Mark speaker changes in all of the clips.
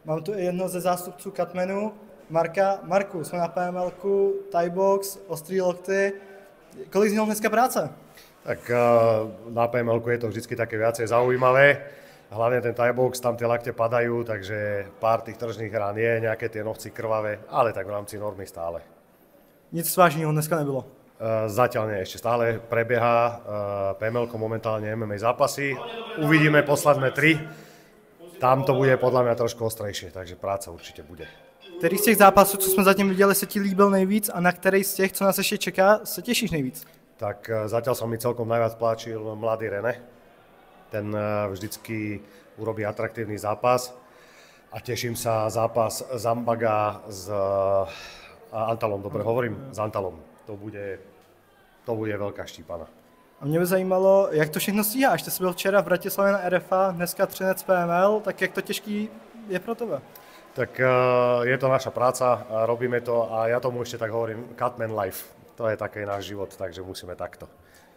Speaker 1: Mám tu i jednoho ze zástupců Cutmanu, Marka. Marku, jsme na PML-ku, Thaibox, ostrý lokty. Kolik z něho dneska práce?
Speaker 2: Tak na PML-ku je to vždy také viacej zaujímavé. Hlavne ten Thaibox, tam tie lakte padajú, takže pár tých tržných rán je, nejaké tie nohci krvavé, ale tak v rámci normy stále.
Speaker 1: Nic vážného dneska nebylo.
Speaker 2: Zatiaľ nie, ešte stále prebieha PML-ko momentálne MMA zápasy. Uvidíme posledné 3. Tam to bude podľa mňa trošku ostrejšie, takže práca určite bude.
Speaker 1: Který z těch zápasů, co jsme zatím viděli, se ti líbil nejvíc a na který z těch, co nás ještě čeká, se těšíš nejvíc?
Speaker 2: Tak zatiaľ sa mi celkom najviac páčil mladý René. Ten vždycky urobí atraktívny zápas a teším sa zápas Zambaga s Antalom, dobre hovorím? S Antalom. To bude veľká štípana.
Speaker 1: A mě by zajímalo, jak to všechno stíháš. Ty jsi byl včera v Bratislavě na RFA, dneska třinec PML, tak jak to těžký je pro tebe?
Speaker 2: Tak je to naša práca, robíme to a ja tomu ešte tak hovorím Cutman life. To je taký náš život, takže musíme takto.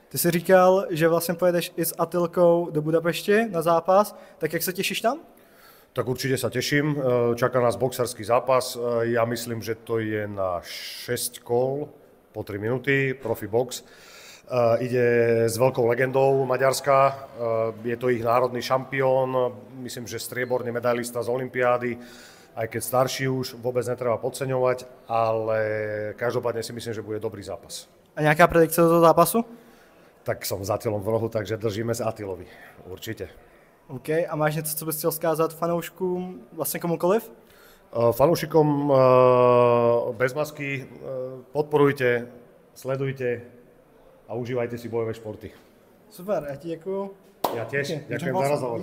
Speaker 1: Ty jsi říkal, že vlastně pojedeš i s Atilkou do Budapešti na zápas, tak jak se těšíš tam?
Speaker 2: Tak určite sa teším, čaká nás boxerský zápas, ja myslím, že to je na 6 kol po 3 minúty, profi box. Ide s veľkou legendou Maďarska, je to ich národný šampión, myslím, že strieborný medailista z olympiády, aj keď starší už, vôbec netreba podceňovať, ale každopádne si myslím, že bude dobrý zápas.
Speaker 1: A nějaká predikce do toho zápasu?
Speaker 2: Tak som s Atilom v rohu, takže držíme sa Atilovi, určite.
Speaker 1: OK, a máš něco, co bys chtěl vzkázat fanouškům, vlastně komukoliv?
Speaker 2: Fanúšikom bez masky podporujte, sledujte a užívajte si bojové športy.
Speaker 1: Super, já ti děkuju.
Speaker 2: Ja tiež,
Speaker 1: Díky,
Speaker 2: ďakujem za rozhovor.